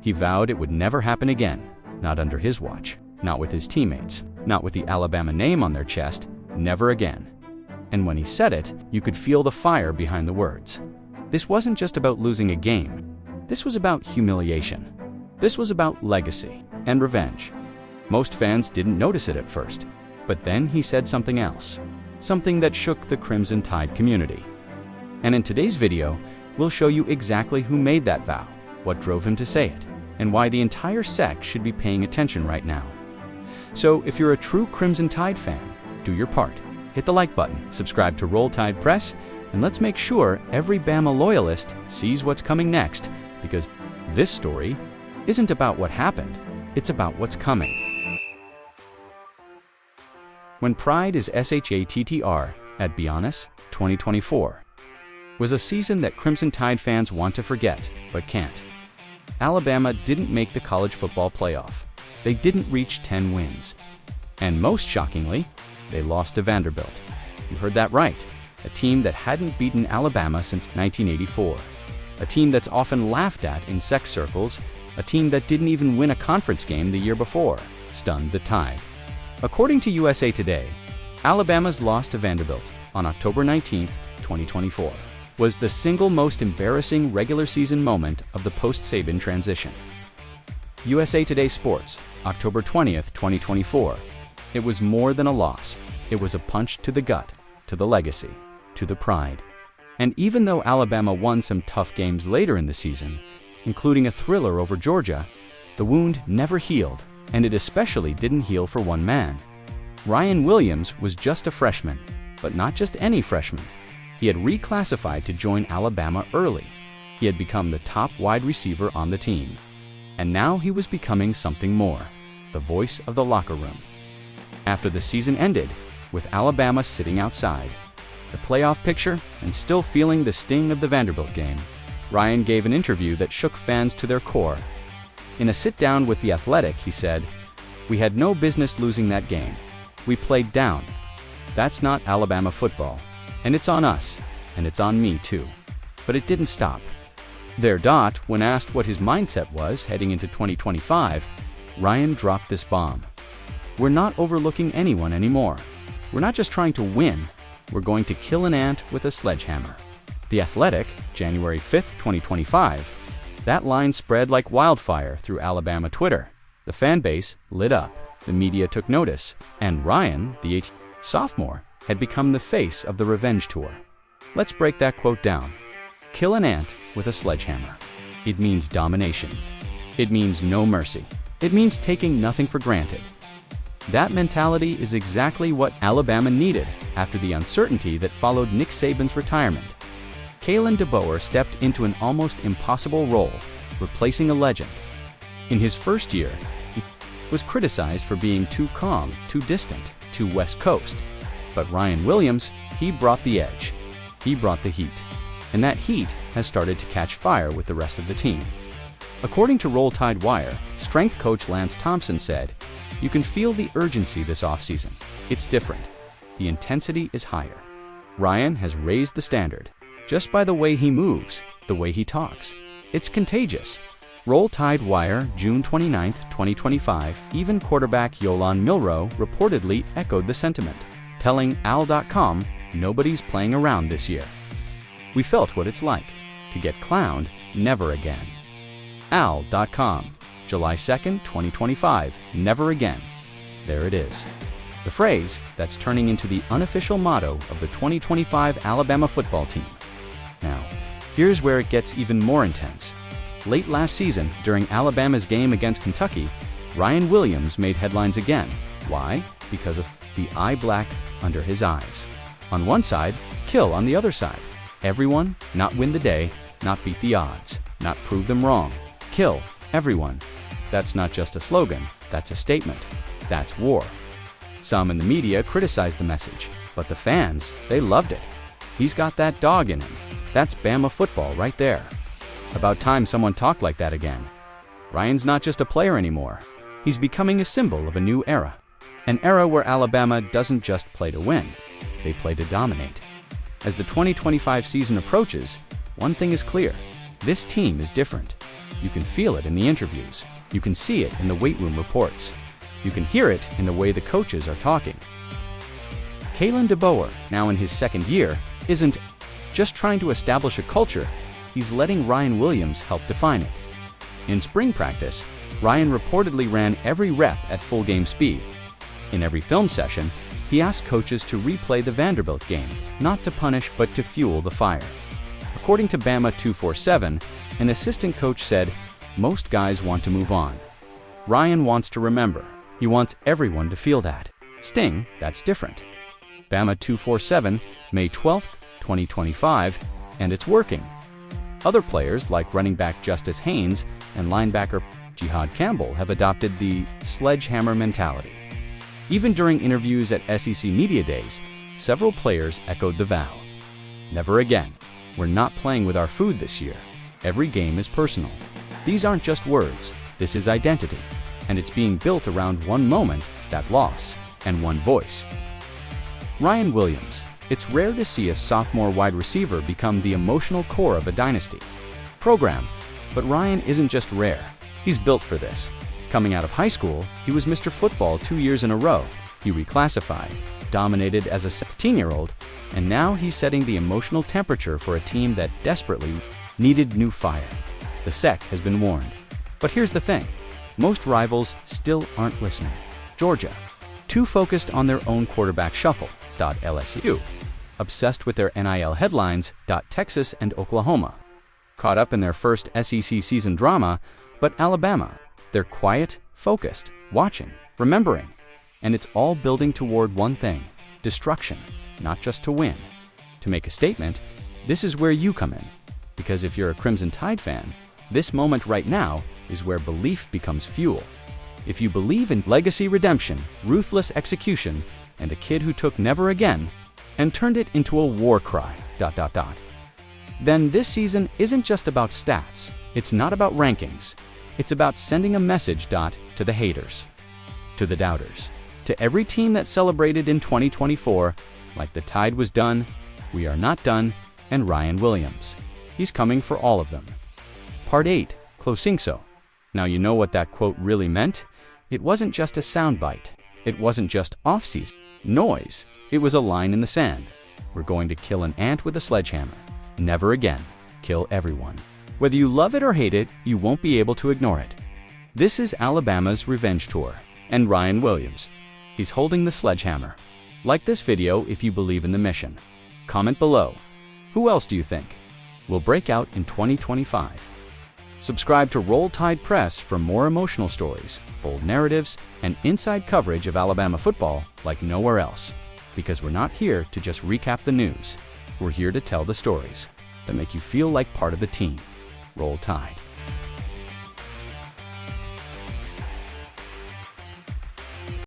He vowed it would never happen again, not under his watch, not with his teammates, not with the Alabama name on their chest, never again. And when he said it, you could feel the fire behind the words. This wasn't just about losing a game. This was about humiliation. This was about legacy and revenge. Most fans didn't notice it at first, but then he said something else, something that shook the Crimson Tide community. And in today's video, we'll show you exactly who made that vow, what drove him to say it, and why the entire sect should be paying attention right now. So if you're a true Crimson Tide fan, do your part. Hit the like button, subscribe to Roll Tide Press, and let's make sure every Bama loyalist sees what's coming next, because this story isn't about what happened, it's about what's coming. When Pride is SHATTR at Beyonce 2024 was a season that Crimson Tide fans want to forget, but can't. Alabama didn't make the college football playoff. They didn't reach 10 wins. And most shockingly, they lost to Vanderbilt. You heard that right. A team that hadn't beaten Alabama since 1984. A team that's often laughed at in sect circles. A team that didn't even win a conference game the year before. Stunned the Tide. According to USA Today, Alabama's loss to Vanderbilt on October 19, 2024, was the single most embarrassing regular season moment of the post-Saban transition. USA Today Sports, October 20th, 2024. It was more than a loss. It was a punch to the gut, to the legacy, to the pride. And even though Alabama won some tough games later in the season, including a thriller over Georgia, the wound never healed, and it especially didn't heal for one man. Ryan Williams was just a freshman, but not just any freshman. He had reclassified to join Alabama early. He had become the top wide receiver on the team. And now he was becoming something more, the voice of the locker room. After the season ended, with Alabama sitting outside, the playoff picture, and still feeling the sting of the Vanderbilt game, Ryan gave an interview that shook fans to their core. In a sit-down with The Athletic, he said, "We had no business losing that game. We played down. That's not Alabama football. And it's on us, and it's on me too." But it didn't stop. When asked what his mindset was heading into 2025, Ryan dropped this bomb. "We're not overlooking anyone anymore. We're not just trying to win. We're going to kill an ant with a sledgehammer." The Athletic, January 5th, 2025. That line spread like wildfire through Alabama Twitter. The fan base lit up. The media took notice. And Ryan, the sophomore, had become the face of the revenge tour. Let's break that quote down. Kill an ant with a sledgehammer. It means domination. It means no mercy. It means taking nothing for granted. That mentality is exactly what Alabama needed after the uncertainty that followed Nick Saban's retirement. Kalen DeBoer stepped into an almost impossible role, replacing a legend. In his first year, he was criticized for being too calm, too distant, too West Coast. But Ryan Williams, he brought the edge. He brought the heat. And that heat has started to catch fire with the rest of the team. According to Roll Tide Wire, strength coach Lance Thompson said, "You can feel the urgency this offseason. It's different. The intensity is higher. Ryan has raised the standard. Just by the way he moves, the way he talks. It's contagious." Roll Tide Wire, June 29, 2025, even quarterback Yolan Milroe reportedly echoed the sentiment, telling Al.com, "Nobody's playing around this year. We felt what it's like. To get clowned, never again." Al.com, July 2nd, 2025, never again. There it is. The phrase that's turning into the unofficial motto of the 2025 Alabama football team. Now, here's where it gets even more intense. Late last season, during Alabama's game against Kentucky, Ryan Williams made headlines again. Why? Because of the eye black under his eyes. On one side, kill on the other side. Everyone, not win the day, not beat the odds, not prove them wrong. Kill everyone. That's not just a slogan, that's a statement. That's war. Some in the media criticized the message, but the fans, they loved it. He's got that dog in him. That's Bama football right there. About time someone talked like that again. Ryan's not just a player anymore. He's becoming a symbol of a new era. An era where Alabama doesn't just play to win, they play to dominate. As the 2025 season approaches, one thing is clear. This team is different. You can feel it in the interviews. You can see it in the weight room reports. You can hear it in the way the coaches are talking. Kalen DeBoer, now in his second year, isn't just trying to establish a culture, he's letting Ryan Williams help define it. In spring practice, Ryan reportedly ran every rep at full game speed. In every film session, he asked coaches to replay the Vanderbilt game, not to punish but to fuel the fire. According to Bama 247, an assistant coach said, "Most guys want to move on. Ryan wants to remember. He wants everyone to feel that. Sting, that's different." Bama 247, May 12, 2025, and it's working. Other players like running back Justice Haynes and linebacker Jihad Campbell have adopted the sledgehammer mentality. Even during interviews at SEC Media Days, several players echoed the vow. Never again. We're not playing with our food this year. Every game is personal. These aren't just words, this is identity. And it's being built around one moment, that loss, and one voice. Ryan Williams. It's rare to see a sophomore wide receiver become the emotional core of a dynasty program, but Ryan isn't just rare. He's built for this. Coming out of high school, he was Mr. Football 2 years in a row. He reclassified, dominated as a 17-year-old, and now he's setting the emotional temperature for a team that desperately needed new fire. The SEC has been warned. But here's the thing. Most rivals still aren't listening. Georgia, too focused on their own quarterback shuffle. LSU, obsessed with their NIL headlines. Texas and Oklahoma, caught up in their first SEC season drama. But Alabama, they're quiet, focused, watching, remembering. And it's all building toward one thing, destruction, not just to win. To make a statement, this is where you come in. Because if you're a Crimson Tide fan, this moment right now is where belief becomes fuel. If you believe in legacy redemption, ruthless execution, and a kid who took never again and turned it into a war cry, then this season isn't just about stats. It's not about rankings. It's about sending a message, to the haters, to the doubters, to every team that celebrated in 2024, like the Tide was done, we are not done, and Ryan Williams. He's coming for all of them. Part 8, Closingso. Now you know what that quote really meant? It wasn't just a soundbite. It wasn't just off-season noise. It was a line in the sand. We're going to kill an ant with a sledgehammer. Never again. Kill everyone. Whether you love it or hate it, you won't be able to ignore it. This is Alabama's revenge tour, and Ryan Williams. He's holding the sledgehammer. Like this video if you believe in the mission. Comment below. Who else do you think will break out in 2025? Subscribe to Roll Tide Press for more emotional stories, bold narratives, and inside coverage of Alabama football like nowhere else. Because we're not here to just recap the news. We're here to tell the stories that make you feel like part of the team. Roll Tide.